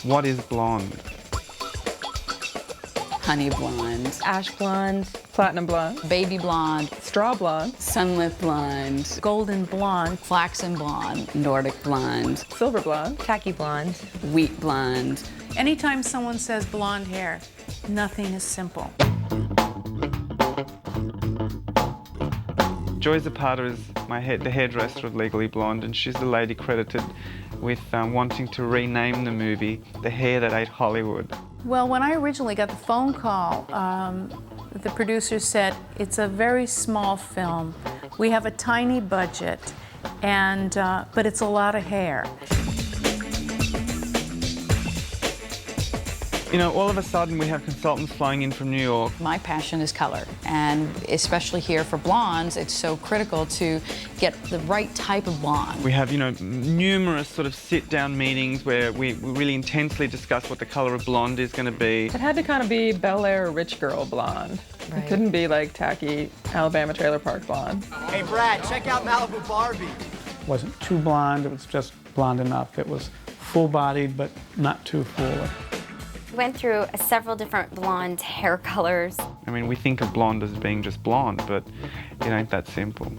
What is blonde? Honey blonde, Ash blonde, platinum blonde, baby blonde, straw blonde, sunlit blonde, golden blonde, flaxen blonde, Nordic blonde, silver blonde, khaki blonde, wheat blonde. Anytime someone says blonde hair, nothing is simple. Joy Zapata is the hairdresser of Legally Blonde, and she's the lady credited with wanting to rename the movie The Hair That Ate Hollywood. Well, when I originally got the phone call, the producers said, it's a very small film. We have a tiny budget, but it's a lot of hair. You know, all of a sudden we have consultants flying in from New York. My passion is color, and especially here for blondes, it's so critical to get the right type of blonde. We have, numerous sort of sit-down meetings where we really intensely discuss what the color of blonde is going to be. It had to kind of be Bel Air rich girl blonde. Right. It couldn't be like tacky Alabama Trailer Park blonde. Hey Brad, check out Malibu Barbie. It wasn't too blonde, it was just blonde enough. It was full-bodied, but not too full. Went through several different blonde hair colors. I mean, we think of blonde as being just blonde, but it ain't that simple.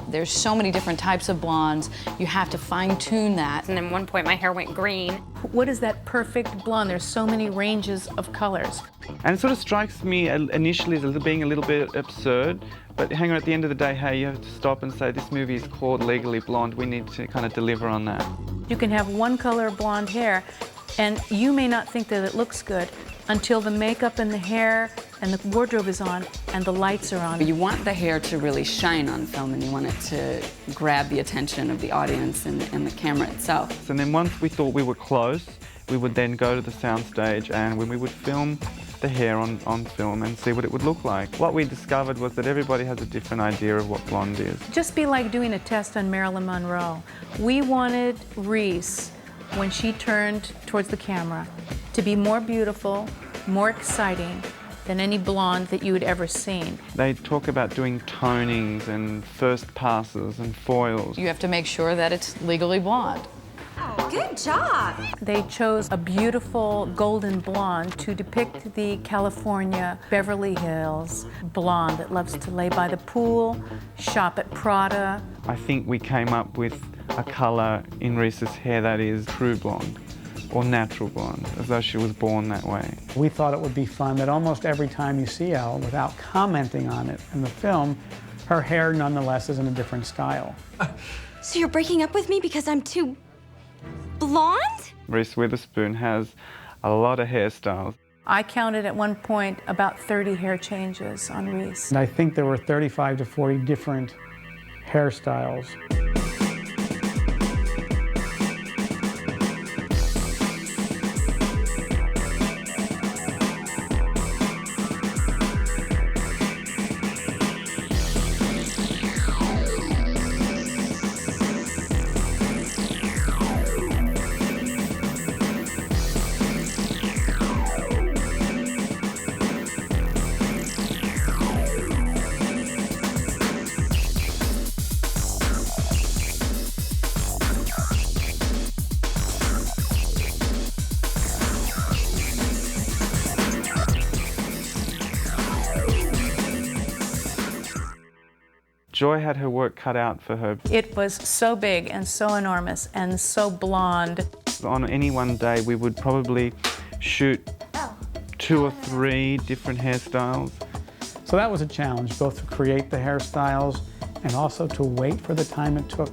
There's so many different types of blondes. You have to fine-tune that. And at one point my hair went green. What is that perfect blonde? There's so many ranges of colors. And it sort of strikes me initially as being a little bit absurd, but hang on, at the end of the day, hey, you have to stop and say, this movie is called Legally Blonde. We need to kind of deliver on that. You can have one color of blonde hair, and you may not think that it looks good until the makeup and the hair and the wardrobe is on and the lights are on. You want the hair to really shine on film, and you want it to grab the attention of the audience and the camera itself. And then once we thought we were close, we would then go to the soundstage and when we would film the hair on film and see what it would look like. What we discovered was that everybody has a different idea of what blonde is. Just be like doing a test on Marilyn Monroe. We wanted Reese, when she turned towards the camera, to be more beautiful, more exciting than any blonde that you had ever seen. They talk about doing tonings and first passes and foils. You have to make sure that it's legally blonde. Good job! They chose a beautiful golden blonde to depict the California Beverly Hills blonde that loves to lay by the pool, shop at Prada. I think we came up with a colour in Reese's hair that is true blonde, or natural blonde, as though she was born that way. We thought it would be fun that almost every time you see Elle, without commenting on it in the film, her hair nonetheless is in a different style. So you're breaking up with me because I'm too blonde? Reese Witherspoon has a lot of hairstyles. I counted at one point about 30 hair changes on Reese. And I think there were 35 to 40 different hairstyles. Joy had her work cut out for her. It was so big and so enormous and so blonde. On any one day, we would probably shoot 2 or 3 different hairstyles. So that was a challenge, both to create the hairstyles and also to wait for the time it took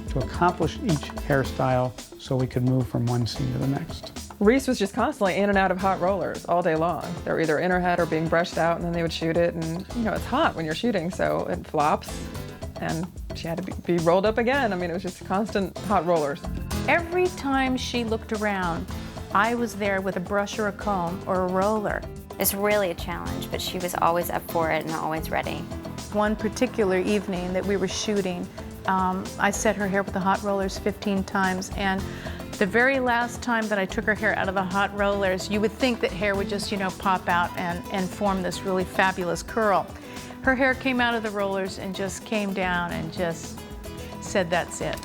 to accomplish each hairstyle so we could move from one scene to the next. Reese was just constantly in and out of hot rollers all day long. They were either in her head or being brushed out, and then they would shoot it. And it's hot when you're shooting, so it flops, and she had to be rolled up again. I mean, it was just constant hot rollers. Every time she looked around, I was there with a brush or a comb or a roller. It's really a challenge, but she was always up for it and always ready. One particular evening that we were shooting, I set her hair with the hot rollers 15 times, and the very last time that I took her hair out of the hot rollers, you would think that hair would just, pop out and form this really fabulous curl. Her hair came out of the rollers and just came down and just said, that's it,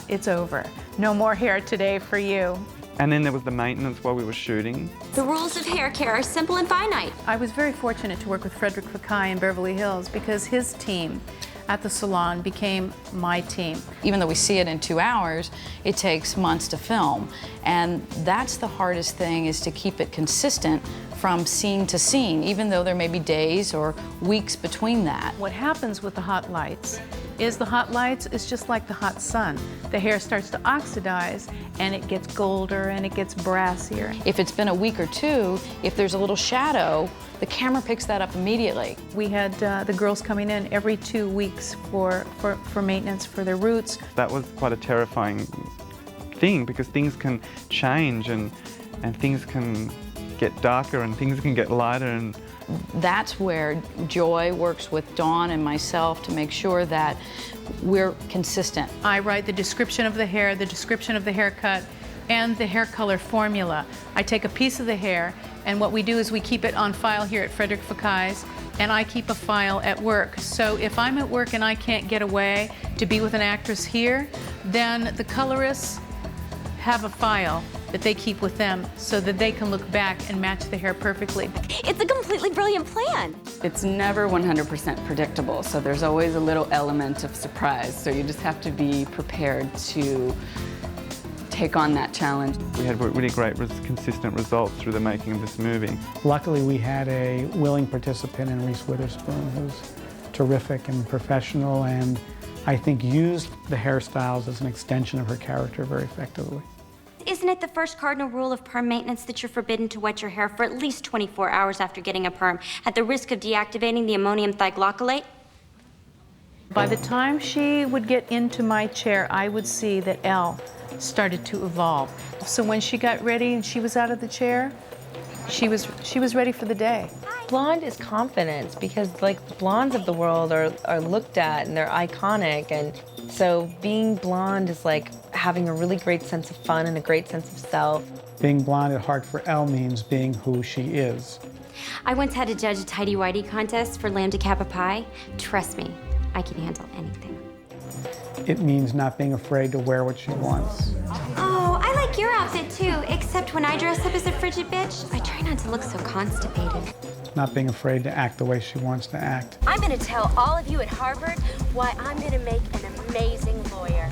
it's over. No more hair today for you. And then there was the maintenance while we were shooting. The rules of hair care are simple and finite. I was very fortunate to work with Frederick Fekkai in Beverly Hills because his team at the salon became my team. Even though we see it in 2 hours, it takes months to film. And that's the hardest thing, is to keep it consistent from scene to scene, even though there may be days or weeks between that. What happens with the hot lights is just like the hot sun. The hair starts to oxidize and it gets golder and it gets brassier. If it's been a week or two, if there's a little shadow, the camera picks that up immediately. We had the girls coming in every 2 weeks for maintenance for their roots. That was quite a terrifying thing, because things can change and things can get darker and things can get lighter. And that's where Joy works with Dawn and myself to make sure that we're consistent. I write the description of the hair, the description of the haircut, and the hair color formula. I take a piece of the hair, and what we do is we keep it on file here at Frederick Fekkai's, and I keep a file at work. So if I'm at work and I can't get away to be with an actress here, then the colorists have a file that they keep with them so that they can look back and match the hair perfectly. It's a completely brilliant plan. It's never 100% predictable, so there's always a little element of surprise. So you just have to be prepared to take on that challenge. we had really great, consistent results through the making of this movie. Luckily, we had a willing participant in Reese Witherspoon, who's terrific and professional, and I think used the hairstyles as an extension of her character very effectively. Isn't it the first cardinal rule of perm maintenance that you're forbidden to wet your hair for at least 24 hours after getting a perm, at the risk of deactivating the ammonium thioglycolate? By the time she would get into my chair, I would see that Elle started to evolve. So when she got ready and she was out of the chair, she was ready for the day. Blonde is confidence, because like the blondes of the world are looked at and they're iconic, and so being blonde is like having a really great sense of fun and a great sense of self. Being blonde at heart for Elle means being who she is. I once had to judge a tighty-whitey contest for Lambda Kappa Pi. Trust me, I can handle anything. It means not being afraid to wear what she wants. Oh, I like your outfit too, except when I dress up as a frigid bitch, I try not to look so constipated. Not being afraid to act the way she wants to act. I'm gonna tell all of you at Harvard why I'm gonna make an amazing lawyer.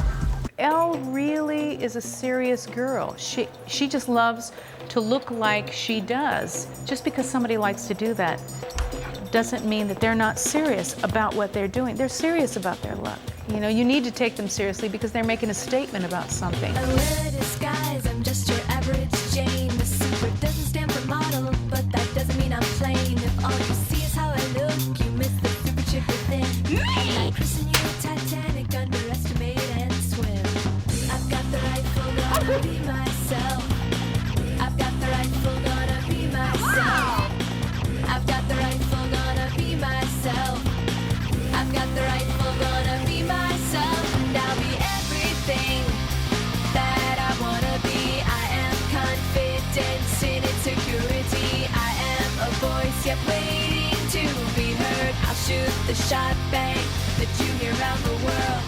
Elle really is a serious girl. She just loves to look like she does. Just because somebody likes to do that doesn't mean that they're not serious about what they're doing. They're serious about their look. You know, you need to take them seriously because they're making a statement about something. I wear disguise, I'm just your average Jane. The super doesn't stand for model, but that doesn't mean I'm plain. If all you see is how I look, you miss the super chick within. Me! I'm like Kristen, you Titanic, underestimate and swim. I've got the rifle, gonna be myself. I've got the rifle, gonna be myself. I've got the rifle, gonna be myself. I've got the rifle, gonna be myself. And I'll be everything that I wanna be. I am confidence in insecurity. I am a voice yet waiting to be heard. I'll shoot the shot, bang, that you hear around the world.